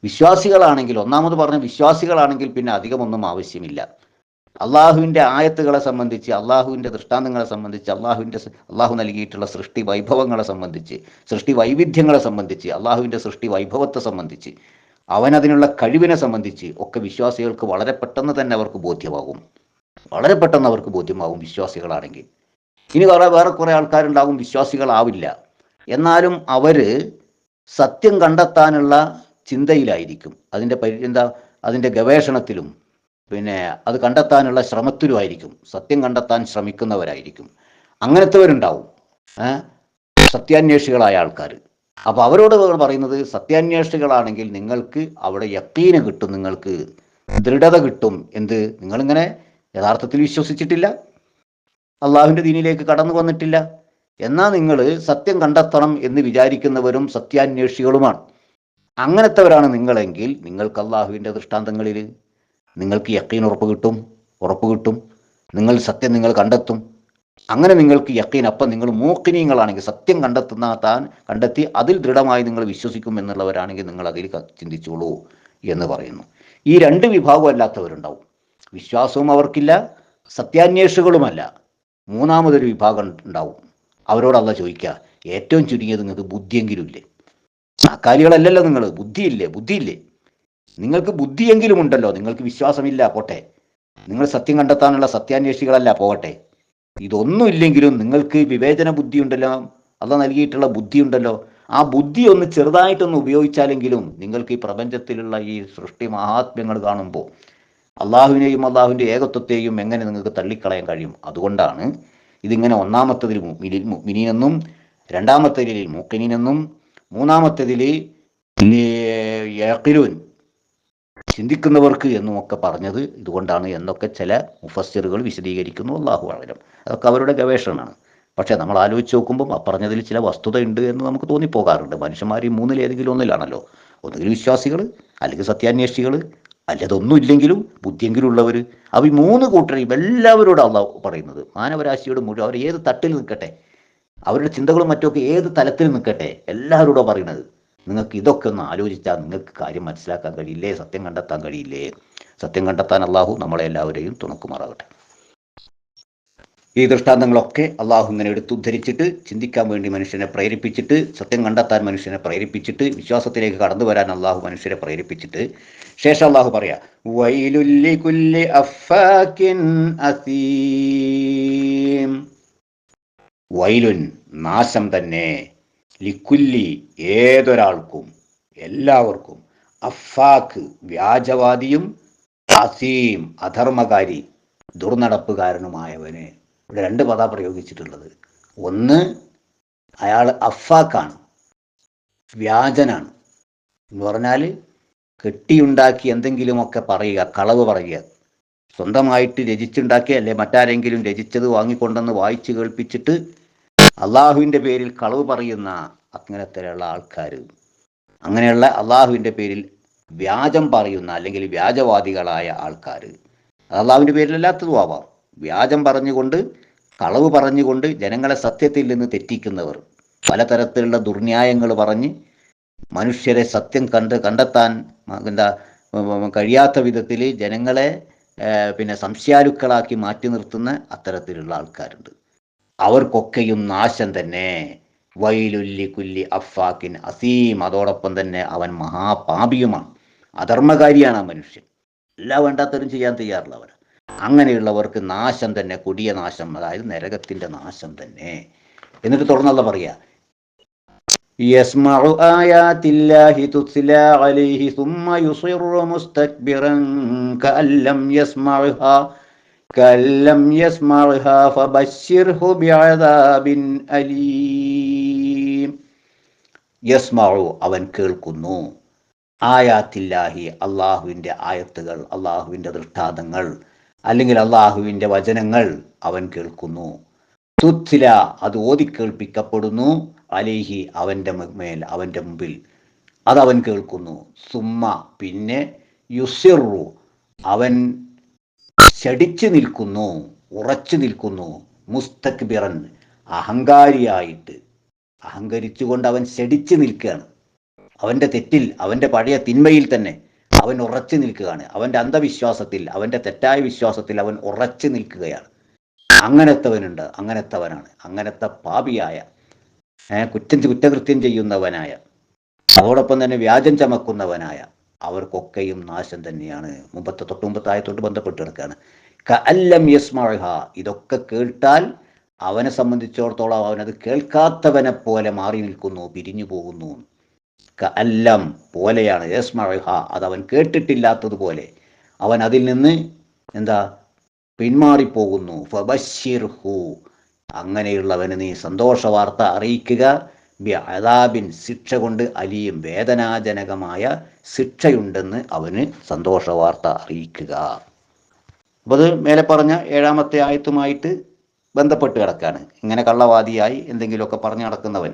വിശ്വാസികളാണെങ്കിൽ, ഒന്നാമത് പറഞ്ഞ വിശ്വാസികളാണെങ്കിൽ പിന്നെ അധികമൊന്നും ആവശ്യമില്ല. അള്ളാഹുവിൻ്റെ ആയത്തുകളെ സംബന്ധിച്ച്, അള്ളാഹുവിൻ്റെ ദൃഷ്ടാന്തങ്ങളെ സംബന്ധിച്ച്, അള്ളാഹു നൽകിയിട്ടുള്ള സൃഷ്ടി വൈഭവങ്ങളെ സംബന്ധിച്ച്, സൃഷ്ടി വൈവിധ്യങ്ങളെ സംബന്ധിച്ച്, അള്ളാഹുവിൻ്റെ സൃഷ്ടി വൈഭവത്തെ സംബന്ധിച്ച്, അവനതിനുള്ള കഴിവിനെ സംബന്ധിച്ച് ഒക്കെ വിശ്വാസികൾക്ക് വളരെ പെട്ടെന്ന് തന്നെ അവർക്ക് ബോധ്യമാകും. വിശ്വാസികളാണെങ്കിൽ. ഇനി വേറെ കുറേ ആൾക്കാരുണ്ടാകും വിശ്വാസികളാവില്ല, എന്നാലും അവർ സത്യം കണ്ടെത്താനുള്ള ചിന്തയിലായിരിക്കും, അതിൻ്റെ ഗവേഷണത്തിലും പിന്നെ അത് കണ്ടെത്താനുള്ള ശ്രമത്തിലുമായിരിക്കും, സത്യം കണ്ടെത്താൻ ശ്രമിക്കുന്നവരായിരിക്കും. അങ്ങനത്തെവരുണ്ടാവും, സത്യാന്വേഷികളായ ആൾക്കാർ. അപ്പോൾ അവരോട് പറയുന്നത്, സത്യാന്വേഷികളാണെങ്കിൽ നിങ്ങൾക്ക് അവിടെ യക്കീന് കിട്ടും, നിങ്ങൾക്ക് ദൃഢത കിട്ടും. എന്ത്? നിങ്ങളിങ്ങനെ യഥാർത്ഥത്തിൽ വിശ്വസിച്ചിട്ടില്ല, അള്ളാഹുവിൻ്റെ ദീനിലേക്ക് കടന്നു വന്നിട്ടില്ല, എന്നാൽ നിങ്ങൾ സത്യം കണ്ടെത്തണം എന്ന് വിചാരിക്കുന്നവരും സത്യാന്വേഷികളുമാണ്. അങ്ങനത്തെവരാണ് നിങ്ങളെങ്കിൽ നിങ്ങൾക്ക് അള്ളാഹുവിൻ്റെ ദൃഷ്ടാന്തങ്ങളിൽ നിങ്ങൾക്ക് യക്കീൻ ഉറപ്പ് കിട്ടും. നിങ്ങൾ കണ്ടെത്തും. അങ്ങനെ നിങ്ങൾക്ക് യക്കീൻ, അപ്പം നിങ്ങൾ മൂക്കിനീങ്ങളാണെങ്കിൽ, സത്യം കണ്ടെത്തി അതിൽ ദൃഢമായി നിങ്ങൾ വിശ്വസിക്കും എന്നുള്ളവരാണെങ്കിൽ നിങ്ങൾ അതിൽ ചിന്തിച്ചോളൂ എന്ന് പറയുന്നു. ഈ രണ്ട് വിഭാഗം അല്ലാത്തവരുണ്ടാവും, വിശ്വാസവും അവർക്കില്ല, സത്യാന്വേഷികളുമല്ല. മൂന്നാമതൊരു വിഭാഗം ഉണ്ടാവും. അവരോട് അള്ളാഹ് ചോദിക്കുക, ഏറ്റവും ചുരുങ്ങിയത് നിങ്ങൾക്ക് ബുദ്ധിയെങ്കിലും ഇല്ലേ? അക്കാലികളല്ലല്ലോ നിങ്ങൾ, ബുദ്ധിയില്ലേ? നിങ്ങൾക്ക് ബുദ്ധിയെങ്കിലും ഉണ്ടല്ലോ. നിങ്ങൾക്ക് വിശ്വാസമില്ല, പോട്ടെ. നിങ്ങൾ സത്യം കണ്ടെത്താനുള്ള സത്യാന്വേഷികളല്ല, പോകട്ടെ. ഇതൊന്നും ഇല്ലെങ്കിലും നിങ്ങൾക്ക് വിവേചന ബുദ്ധി ഉണ്ടല്ലോ, അള്ളാഹ് നൽകിയിട്ടുള്ള ബുദ്ധി ഉണ്ടല്ലോ. ആ ബുദ്ധി ഒന്ന് ചെറുതായിട്ടൊന്ന് ഉപയോഗിച്ചാലെങ്കിലും നിങ്ങൾക്ക് ഈ പ്രപഞ്ചത്തിലുള്ള ഈ സൃഷ്ടി മഹാത്മ്യങ്ങൾ കാണുമ്പോൾ അള്ളാഹുവിനെയും അള്ളാഹുവിൻ്റെ ഏകത്വത്തെയും എങ്ങനെ നിങ്ങൾക്ക് തള്ളിക്കളയാൻ കഴിയും? അതുകൊണ്ടാണ് ഇതിങ്ങനെ ഒന്നാമത്തതിൽ മുഅ്മിനീനെന്നും, രണ്ടാമത്തതിൽ മൂഖിനീനെന്നും, മൂന്നാമത്തതിൽ യഖിലൂൻ ചിന്തിക്കുന്നവർക്ക് എന്നുമൊക്കെ പറഞ്ഞത് ഇതുകൊണ്ടാണ് എന്നൊക്കെ ചില മുഫസ്സിറുകൾ വിശദീകരിക്കുന്നു. അല്ലാഹു അഅലം. അതൊക്കെ അവരുടെ ഗവേഷണമാണ്. പക്ഷേ നമ്മൾ ആലോചിച്ച് നോക്കുമ്പം ആ പറഞ്ഞതിൽ ചില വസ്തുതയുണ്ട് എന്ന് നമുക്ക് തോന്നിപ്പോകാറുണ്ട്. മനുഷ്യന്മാർ ഈ മൂന്നിലേതെങ്കിലും ഒന്നിലാണല്ലോ, ഒന്നുകിൽ വിശ്വാസികൾ, അല്ലെങ്കിൽ സത്യാന്വേഷികൾ, അല്ലതൊന്നും ഇല്ലെങ്കിലും ബുദ്ധിയെങ്കിലും ഉള്ളവർ. അപ്പോൾ ഈ മൂന്ന് കൂട്ടരെയും എല്ലാവരോടും അള്ളാഹു പറയുന്നത്, മാനവരാശിയോട് മുഴുവൻ, അവർ ഏത് തട്ടിൽ നിൽക്കട്ടെ, അവരുടെ ചിന്തകളും മറ്റുമൊക്കെ ഏത് തലത്തിൽ നിൽക്കട്ടെ, എല്ലാവരോടും പറയുന്നത്, നിങ്ങൾക്ക് ഇതൊക്കെ ഒന്ന് ആലോചിച്ചാൽ നിങ്ങൾക്ക് കാര്യം മനസ്സിലാക്കാൻ കഴിയില്ലേ? സത്യം കണ്ടെത്താൻ കഴിയില്ലേ? സത്യം കണ്ടെത്താൻ അള്ളാഹു നമ്മളെ എല്ലാവരെയും തുണക്കുമാറാകട്ടെ. ഈ ദൃഷ്ടാന്തങ്ങളൊക്കെ അള്ളാഹു ഇങ്ങനെ എടുത്തുദ്ധരിച്ചിട്ട് ചിന്തിക്കാൻ വേണ്ടി മനുഷ്യനെ പ്രേരിപ്പിച്ചിട്ട്, സത്യം കണ്ടെത്താൻ മനുഷ്യനെ പ്രേരിപ്പിച്ചിട്ട്, വിശ്വാസത്തിലേക്ക് കടന്നു വരാൻ അള്ളാഹു മനുഷ്യരെ പ്രേരിപ്പിച്ചിട്ട്, ശേഷം അള്ളാഹു പറയാ, വൈലുല്ലി കുല്ലി അഫാകിൻ അസീം. വൈലുൻ, നാശം തന്നെ, ലിക്കുല്ലി, ഏതൊരാൾക്കും, എല്ലാവർക്കും, അഫാക്ക്, വ്യാജവാദിയും, അസീം, അധർമ്മകാരി, ദുർനടപ്പുകാരനുമായവന്. ഇവിടെ രണ്ട് പദ പ്രയോഗിച്ചിട്ടുള്ളത്. ഒന്ന്, അയാൾ അഫാക്കാണ്, വ്യാജനാണ് എന്ന് പറഞ്ഞാൽ കെട്ടിയുണ്ടാക്കി എന്തെങ്കിലുമൊക്കെ പറയുക, കളവ് പറയുക, സ്വന്തമായിട്ട് രചിച്ചുണ്ടാക്കിയ, അല്ലെ മറ്റാരെങ്കിലും രചിച്ചത് വാങ്ങിക്കൊണ്ടെന്ന് വായിച്ച് കേൾപ്പിച്ചിട്ട് അള്ളാഹുവിൻ്റെ പേരിൽ കളവ് പറയുന്ന അങ്ങനത്തെയുള്ള ആൾക്കാർ, അങ്ങനെയുള്ള അള്ളാഹുവിൻ്റെ പേരിൽ വ്യാജം പറയുന്ന അല്ലെങ്കിൽ വ്യാജവാദികളായ ആൾക്കാർ, അള്ളാഹുവിൻ്റെ പേരിലല്ലാത്തതും ആവാം, വ്യാജം പറഞ്ഞുകൊണ്ട്, കളവ് പറഞ്ഞുകൊണ്ട് ജനങ്ങളെ സത്യത്തിൽ നിന്ന് തെറ്റിക്കുന്നവർ, പലതരത്തിലുള്ള ദുർന്യായങ്ങൾ പറഞ്ഞ് മനുഷ്യരെ സത്യം കണ്ടെത്താൻ കഴിയാത്ത വിധത്തിൽ ജനങ്ങളെ സംശയാലുക്കളാക്കി മാറ്റി നിർത്തുന്ന അത്തരത്തിലുള്ള ആൾക്കാരുണ്ട്. അവർക്കൊക്കെയും നാശം തന്നെ. വൈലുല്ലി കുല്ലി അഫാക്കിൻ അസീം. അതോടൊപ്പം തന്നെ അവൻ മഹാപാപിയുമാണ്, അധർമ്മകാരിയാണ് ആ മനുഷ്യൻ. എല്ലാ വേണ്ടാത്തവരും ചെയ്യാൻ തയ്യാറുള്ളവർ. അങ്ങനെയുള്ളവർക്ക് നാശം തന്നെ, കൊടിയ നാശം, അതായത് നരകത്തിൻ്റെ നാശം തന്നെ. എന്നിട്ട് തുടർന്നുള്ള പറയാ, യസ്മഉ ആയാതില്ലാഹി തുത്ലാ അലൈഹി സുമ്മ യുസിറു മുസ്തക്ബിറൻ കഅല്ലം യസ്മഉഹാ ഫബശ്ശിർഹു ബിഅദാബിൻ അലീം. യസ്മഉ, അവൻ കേൾക്കുന്നു, ആയാത്തില്ലാഹി, അള്ളാഹുവിൻ്റെ ആയത്തുകൾ, അള്ളാഹുവിൻ്റെ ദൃഷ്ടാന്തങ്ങൾ, അല്ലെങ്കിൽ അള്ളാഹുവിൻ്റെ വചനങ്ങൾ അവൻ കേൾക്കുന്നു. തുത്ല, അത് ഓതിക്കേൾപ്പിക്കപ്പെടുന്നു, അലൈഹി, അവൻ്റെ മേൽ, അവൻ്റെ മുമ്പിൽ അതവൻ കേൾക്കുന്നു. സുമ്മ, പിന്നെ, യുസിറു, അവൻ ശടിച്ചു നിൽക്കുന്നു, ഉറച്ചു നിൽക്കുന്നു, മുസ്തക്ബിറൻ, അഹങ്കാരിയായിട്ട്, അഹങ്കരിച്ചുകൊണ്ട് അവൻ ശടിച്ചു നിൽക്കുകയാണ്. അവൻ്റെ തെറ്റിൽ, അവൻ്റെ പഴയ തിന്മയിൽ തന്നെ അവൻ ഉറച്ചു നിൽക്കുകയാണ്. അവൻ്റെ അന്ധവിശ്വാസത്തിൽ, അവൻ്റെ തെറ്റായ വിശ്വാസത്തിൽ അവൻ ഉറച്ചു നിൽക്കുകയാണ്. അങ്ങനത്തവനുണ്ട്, അങ്ങനത്തവനാണ്, അങ്ങനത്തെ പാപിയായ, കുറ്റകൃത്യം ചെയ്യുന്നവനായ, അതോടൊപ്പം തന്നെ വ്യാജം ചമക്കുന്നവനായ അവർക്കൊക്കെയും നാശം തന്നെയാണ്. തൊട്ടുമുമ്പത്തെ ആയത്തോട് ബന്ധപ്പെട്ട് കിടക്കുകയാണ്. കഅല്ലം യസ്മഉഹാ, ഇതൊക്കെ കേട്ടാൽ അവനെ സംബന്ധിച്ചിടത്തോളം അവനത് കേൾക്കാത്തവനെ പോലെ മാറി നിൽക്കുന്നു, പിരിഞ്ഞു പോകുന്നു. എല്ലാം പോലെയാണ് യസ്മഅഹ, അതവൻ കേട്ടിട്ടില്ലാത്തതുപോലെ അവൻ അതിൽ നിന്ന് എന്താ പിന്മാറിപ്പോകുന്നു. ഫബശ്ശിർഹു, അങ്ങനെയുള്ളവന് നീ സന്തോഷ വാർത്ത അറിയിക്കുക. ബി അദാബിൻ, ശിക്ഷ കൊണ്ട്, അലിയും വേദനാജനകമായ ശിക്ഷയുണ്ടെന്ന് അവന് സന്തോഷ വാർത്ത അറിയിക്കുക. അപ്പോൾ അത് മേലെ പറഞ്ഞ 7-ാമത്തെ ആയത്തുമായിട്ട് ബന്ധപ്പെട്ട് കിടക്കാണ്. ഇങ്ങനെ കള്ളവാദിയായി എന്തെങ്കിലുമൊക്കെ പറഞ്ഞു നടക്കുന്നവൻ,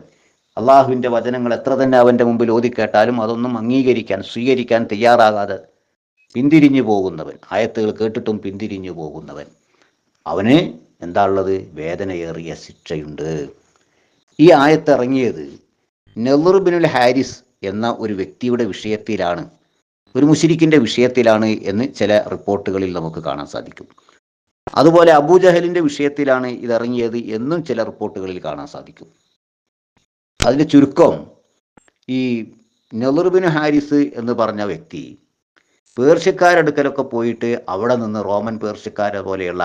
അള്ളാഹുവിൻ്റെ വചനങ്ങൾ എത്ര തന്നെ അവൻ്റെ മുമ്പിൽ ഓതിക്കേട്ടാലും അതൊന്നും അംഗീകരിക്കാൻ, സ്വീകരിക്കാൻ തയ്യാറാകാതെ പിന്തിരിഞ്ഞു പോകുന്നവൻ, ആയത്തുകൾ കേട്ടിട്ടും പിന്തിരിഞ്ഞു പോകുന്നവൻ, അവന് എന്താ ഉള്ളത്? വേദനയേറിയ ശിക്ഷയുണ്ട്. ഈ ആയത്ത് ഇറങ്ങിയത് നളർ ബിനുൽ ഹാരിസ് എന്ന ഒരു വ്യക്തിയുടെ വിഷയത്തിലാണ്, ഒരു മുശ്രിക്കിൻ്റെ വിഷയത്തിലാണ് എന്ന് ചില റിപ്പോർട്ടുകളിൽ നമുക്ക് കാണാൻ സാധിക്കും. അതുപോലെ അബൂജഹലിൻ്റെ വിഷയത്തിലാണ് ഇതിറങ്ങിയത് എന്നും ചില റിപ്പോർട്ടുകളിൽ കാണാൻ സാധിക്കും. അതിൻ്റെ ചുരുക്കം, ഈ നളർ ബിൻ ഹാരിസ് എന്ന് പറഞ്ഞ വ്യക്തി പേർഷ്യക്കാരടുക്കലൊക്കെ പോയിട്ട് അവിടെ നിന്ന് റോമൻ പേർഷ്യക്കാരെ പോലെയുള്ള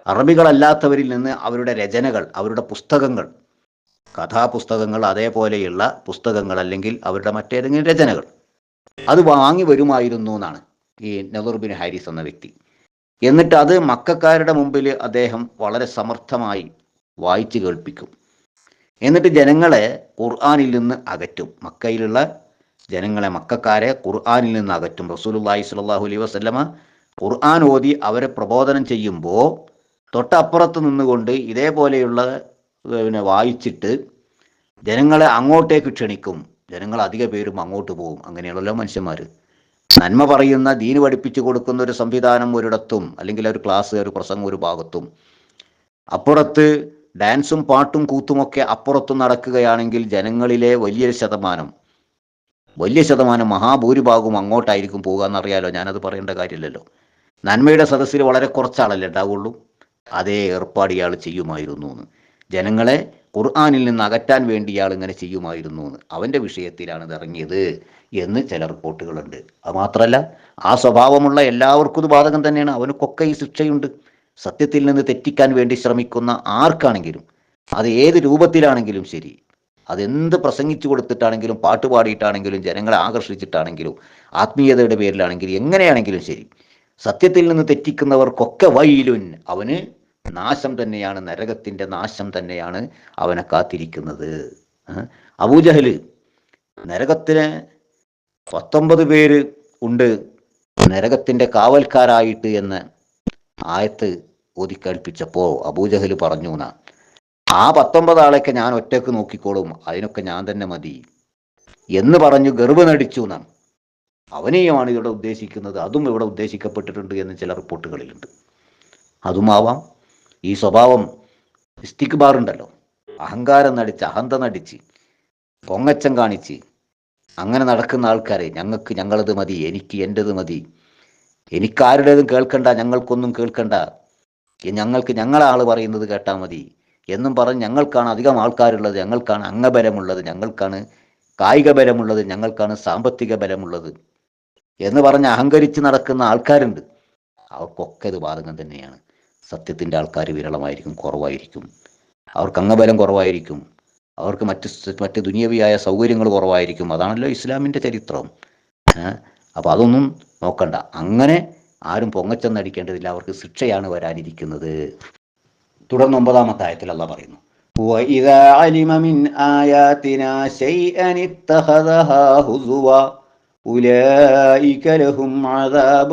അറബികളല്ലാത്തവരിൽ നിന്ന് അവരുടെ രചനകൾ, അവരുടെ പുസ്തകങ്ങൾ, കഥാപുസ്തകങ്ങൾ, അതേപോലെയുള്ള പുസ്തകങ്ങൾ അല്ലെങ്കിൽ അവരുടെ മറ്റേതെങ്കിലും രചനകൾ അത് വാങ്ങി വരുമായിരുന്നു എന്നാണ് ഈ നളർ ബിൻ ഹാരിസ് എന്ന വ്യക്തി. എന്നിട്ട് അത് മക്കക്കാരുടെ മുമ്പിൽ അദ്ദേഹം വളരെ സമർത്ഥമായി വായിച്ചു കേൾപ്പിക്കും. എന്നിട്ട് ജനങ്ങളെ ഖുർആനിൽ നിന്ന് അകറ്റും. മക്കയിലുള്ള ജനങ്ങളെ, മക്കക്കാരെ ഖുർആനിൽ നിന്ന് അകറ്റും. റസൂലുള്ളാഹി സ്വല്ലല്ലാഹു അലൈഹി വസല്ലമ ഖുർആൻ ഓതി അവരെ പ്രബോധനം ചെയ്യുമ്പോൾ തൊട്ടപ്പുറത്ത് നിന്നുകൊണ്ട് ഇതേപോലെയുള്ള വായിച്ചിട്ട് ജനങ്ങളെ അങ്ങോട്ടേക്ക് ക്ഷണിക്കും. ജനങ്ങൾ അധിക പേരും അങ്ങോട്ട് പോകും. അങ്ങനെയുള്ളല്ലോ മനുഷ്യന്മാർ. നന്മ പറയുന്ന, ദീന് പഠിപ്പിച്ചു കൊടുക്കുന്ന ഒരു സംവിധാനം ഒരിടത്തും, അല്ലെങ്കിൽ ഒരു ക്ലാസ്, ഒരു പ്രസംഗം ഒരു ഭാഗത്തും, അപ്പുറത്ത് ഡാൻസും പാട്ടും കൂത്തുമൊക്കെ അപ്പുറത്തും നടക്കുകയാണെങ്കിൽ ജനങ്ങളിലെ വലിയ ശതമാനം മഹാഭൂരിഭാഗവും അങ്ങോട്ടായിരിക്കും പോകുക എന്നറിയാലോ. ഞാനത് പറയേണ്ട കാര്യമില്ലല്ലോ. നന്മയുടെ സദസ്സിൽ വളരെ കുറച്ചാളല്ലേ ഉണ്ടാവുള്ളൂ. അതേ ഏർപ്പാട് ഇയാൾ ചെയ്യുമായിരുന്നു എന്ന്. ജനങ്ങളെ ഖുർആനിൽ നിന്ന് അകറ്റാൻ വേണ്ടി ഇയാൾ ഇങ്ങനെ ചെയ്യുമായിരുന്നു എന്ന്. അവൻ്റെ വിഷയത്തിലാണ് ഇത് ഇറങ്ങിയത് എന്ന് ചില റിപ്പോർട്ടുകളുണ്ട്. അത് മാത്രമല്ല, ആ സ്വഭാവമുള്ള എല്ലാവർക്കും ഇത് ബാധകം തന്നെയാണ്. അവനക്കൊക്കെ ഈ ശിക്ഷയുണ്ട്. സത്യത്തിൽ നിന്ന് തെറ്റിക്കാൻ വേണ്ടി ശ്രമിക്കുന്ന ആർക്കാണെങ്കിലും, അത് ഏത് രൂപത്തിലാണെങ്കിലും ശരി, അതെന്ത് പ്രസംഗിച്ചു കൊടുത്തിട്ടാണെങ്കിലും, പാട്ട് പാടിയിട്ടാണെങ്കിലും, ജനങ്ങളെ ആകർഷിച്ചിട്ടാണെങ്കിലും, ആത്മീയതയുടെ പേരിലാണെങ്കിലും, എങ്ങനെയാണെങ്കിലും ശരി, സത്യത്തിൽ നിന്ന് തെറ്റിക്കുന്നവർക്കൊക്കെ വൈലുൻ, അവന് നാശം തന്നെയാണ്, നരകത്തിൻ്റെ നാശം തന്നെയാണ് അവനെ കാത്തിരിക്കുന്നത്. അബൂജഹൽ നരകത്തിന് 19 പേര് ഉണ്ട് നരകത്തിൻ്റെ കാവൽക്കാരായിട്ട് എന്ന് ആയത്ത് ഓതിക്കേൽപ്പിച്ചപ്പോൾ അബൂജഹൽ പറഞ്ഞു എന്നാ, ആ 19 ആളെയൊക്കെ ഞാൻ ഒറ്റയ്ക്ക് നോക്കിക്കോളും, അതിനൊക്കെ ഞാൻ തന്നെ മതി എന്ന് പറഞ്ഞു ഗർവ് നടിച്ചു എന്നാണ്. അവനെയുമാണ് ഇവിടെ ഉദ്ദേശിക്കുന്നത്. അതും ഇവിടെ ഉദ്ദേശിക്കപ്പെട്ടിട്ടുണ്ട് എന്ന് ചില റിപ്പോർട്ടുകളിലുണ്ട്. അതുമാവാം. ഈ സ്വഭാവം ഇസ്തിക്ബാർ ഉണ്ടല്ലോ, അഹങ്കാരം നടിച്ച്, അഹന്ത നടിച്ച്, പൊങ്ങച്ചം കാണിച്ച് അങ്ങനെ നടക്കുന്ന ആൾക്കാരെ, ഞങ്ങളത് മതി, എനിക്ക് എൻ്റെത് മതി, എനിക്കാരുടേതും കേൾക്കണ്ട, ഞങ്ങൾക്കൊന്നും കേൾക്കണ്ട, ഞങ്ങളെ ആൾ പറയുന്നത് കേട്ടാൽ മതി എന്നും പറഞ്ഞ് ഞങ്ങൾക്കാണ് അധികം ആൾക്കാരുള്ളത്, ഞങ്ങൾക്കാണ് അംഗബലമുള്ളത്, ഞങ്ങൾക്കാണ് കായിക ബലമുള്ളത്, ഞങ്ങൾക്കാണ് സാമ്പത്തിക ബലമുള്ളത് എന്ന് പറഞ്ഞ് അഹങ്കരിച്ച് നടക്കുന്ന ആൾക്കാരുണ്ട്. അവർക്കൊക്കെ ഇത് ബാധകം തന്നെയാണ്. സത്യത്തിൻ്റെ ആൾക്കാർ വിരളമായിരിക്കും, കുറവായിരിക്കും. അവർക്ക് അംഗബലം കുറവായിരിക്കും, അവർക്ക് മറ്റ് ദുനിയവിയായ സൗകര്യങ്ങൾ കുറവായിരിക്കും. അതാണല്ലോ ഇസ്ലാമിൻ്റെ ചരിത്രം. അപ്പോൾ അതൊന്നും നോക്കണ്ട. അങ്ങനെ ആരും പൊങ്ങച്ചെന്നടിക്കേണ്ടതില്ല. അവർക്ക് ശിക്ഷയാണ് വരാനിരിക്കുന്നത്. തുടർന്ന് 9-ാമത്തെ ആയത്തിൽ അല്ലാഹ് പറയുന്നു, وَإِذَا عَلِمَ مِنْ آيَاتِنَا شَيْئًا اتَّخَذَهَا هُزُوًا أُولَئِكَ لَهُمْ عَذَابٌ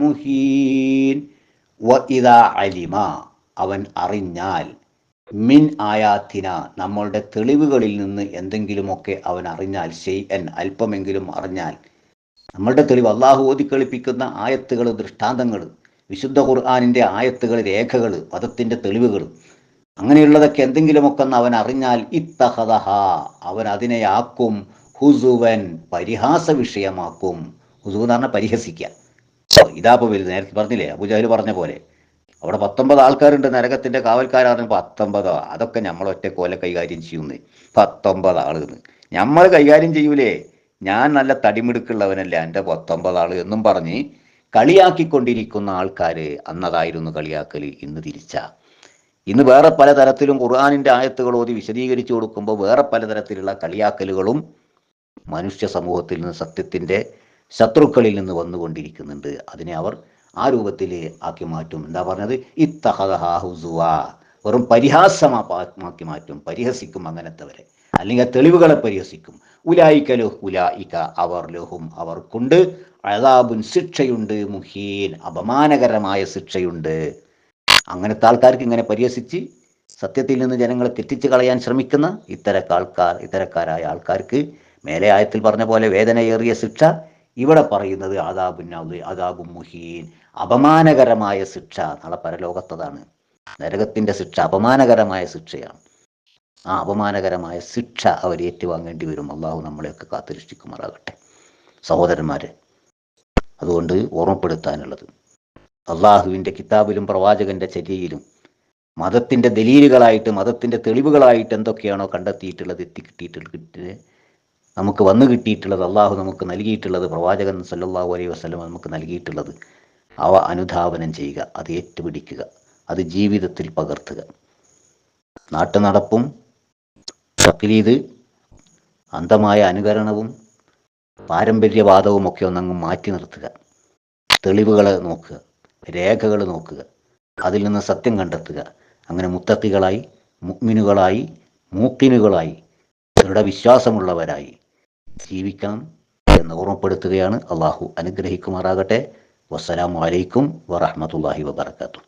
مُهِينٌ. وَإِذَا عَلِمَ, അവൻ അറിഞ്ഞാൽ, മിൻ ആയാത്തിന, നമ്മളുടെ തെളിവുകളിൽ നിന്ന് എന്തെങ്കിലുമൊക്കെ അവൻ അറിഞ്ഞാൽ, ഷൈഅൻ, അല്പമെങ്കിലും അറിഞ്ഞാൽ, നമ്മളുടെ തെളിവ്, അള്ളാഹു ഓതിക്കളിപ്പിക്കുന്ന ആയത്തുകൾ, ദൃഷ്ടാന്തങ്ങൾ, വിശുദ്ധ ഖുർആനിൻ്റെ ആയത്തുകൾ, രേഖകൾ, പദത്തിൻ്റെ തെളിവുകൾ, അങ്ങനെയുള്ളതൊക്കെ എന്തെങ്കിലുമൊക്കെ അവൻ അറിഞ്ഞാൽ, ഇത്തഖദഹ, അവൻ അതിനെയാക്കും, ഹുസുവൻ, പരിഹാസ വിഷയമാക്കും. ഹുസു എന്ന് പറഞ്ഞാൽ പരിഹസിക്കുക. ഇതാപ്പോൾ വലുത്. നേരത്തെ പറഞ്ഞില്ലേ, അബൂജഹൽ പറഞ്ഞ പോലെ അവിടെ 19 ആൾക്കാരുണ്ട് നരകത്തിൻ്റെ കാവൽക്കാരാണ്. 19 അതൊക്കെ നമ്മൾ ഒറ്റക്കോല കൈകാര്യം ചെയ്യുന്നേ. 19 ആളെന്ന് നമ്മൾ കൈകാര്യം ചെയ്യൂലേ, ഞാൻ നല്ല തടിമിടുക്കുള്ളവനല്ല, എൻ്റെ 19 ആൾ എന്നും പറഞ്ഞ് കളിയാക്കിക്കൊണ്ടിരിക്കുന്ന ആൾക്കാർ. അന്നതായിരുന്നു കളിയാക്കൽ, ഇന്ന് തിരിച്ച. ഇന്ന് വേറെ പലതരത്തിലും ഖുർആനിൻ്റെ ആയത്തുകൾ ഓതി വിശദീകരിച്ചു കൊടുക്കുമ്പോൾ വേറെ പലതരത്തിലുള്ള കളിയാക്കലുകളും മനുഷ്യ സമൂഹത്തിൽ നിന്ന് സത്യത്തിൻ്റെ ശത്രുക്കളിൽ നിന്ന് വന്നുകൊണ്ടിരിക്കുന്നുണ്ട്. അതിനെ അവർ ആ രൂപത്തിൽ ആക്കി മാറ്റും. എന്താ പറഞ്ഞത്? ഇത്തഹദഹാ ഹുസുവ, വെറും പരിഹാസമാക്കി മാറ്റും, പരിഹസിക്കും അങ്ങനത്തെവരെ, അല്ലെങ്കിൽ തെളിവുകളെ പരിഹസിക്കും. ഉലായിക്ക അവർ ലഹും അവർക്കുണ്ട് അദാബുൻ ശിക്ഷയുണ്ട്, മുഹീൻ അപമാനകരമായ ശിക്ഷയുണ്ട്. അങ്ങനത്തെ ആൾക്കാർക്ക് ഇങ്ങനെ പരിഹസിച്ച് സത്യത്തിൽ നിന്ന് ജനങ്ങളെ തെറ്റിച്ച് കളയാൻ ശ്രമിക്കുന്ന ഇത്തരക്കാരായ ആൾക്കാർക്ക് മേലെ ആയത്തിൽ പറഞ്ഞ പോലെ വേദനയേറിയ ശിക്ഷ, ഇവിടെ പറയുന്നത് അദാബുൻ മുഹീൻ അപമാനകരമായ ശിക്ഷ. നാളെ പരലോകത്തതാണ് നരകത്തിൻ്റെ ശിക്ഷ, അപമാനകരമായ ശിക്ഷയാണ്. ആ അപമാനകരമായ ശിക്ഷ അവർ ഏറ്റുവാങ്ങേണ്ടി വരും. അള്ളാഹു നമ്മളെയൊക്കെ കാത്തുരക്ഷിക്കുമാറാകട്ടെ. സഹോദരന്മാരെ, അതുകൊണ്ട് ഓർമ്മപ്പെടുത്താനുള്ളത്, അള്ളാഹുവിൻ്റെ കിതാബിലും പ്രവാചകൻ്റെ ചര്യയിലും മതത്തിൻ്റെ ദലീലുകളായിട്ട്, മതത്തിൻ്റെ തെളിവുകളായിട്ട് എന്തൊക്കെയാണോ കണ്ടെത്തിയിട്ടുള്ളത്, എത്തിക്കിട്ടിയിട്ടുള്ളത്, നമുക്ക് വന്നു കിട്ടിയിട്ടുള്ളത്, അള്ളാഹു നമുക്ക് നൽകിയിട്ടുള്ളത്, പ്രവാചകൻ സല്ലല്ലാഹു അലൈഹി വസല്ലം നമുക്ക് നൽകിയിട്ടുള്ളത്, അവ അനുധാവനം ചെയ്യുക, അത് ഏറ്റുപിടിക്കുക, അത് ജീവിതത്തിൽ പകർത്തുക. നാട്ടുനടപ്പും തഖ്ലീദ്, അന്ധമായ അനുകരണവും പാരമ്പര്യവാദവും ഒക്കെ ഒന്നങ്ങ് മാറ്റി നിർത്തുക. തെളിവുകൾ നോക്കുക, രേഖകൾ നോക്കുക, അതിൽ നിന്ന് സത്യം കണ്ടെത്തുക. അങ്ങനെ മുത്തഖികളായി, മുഅ്മിനുകളായി, മൂഖിനുകളായി, ദൃഢവിശ്വാസമുള്ളവരായി ജീവിക്കണം എന്ന് ഓർമ്മപ്പെടുത്തുകയാണ്. അള്ളാഹു അനുഗ്രഹിക്കുമാറാകട്ടെ. വസ്സലാമു അലൈക്കും വറഹ്മത്തുള്ളാഹി വബറകാതുഹു.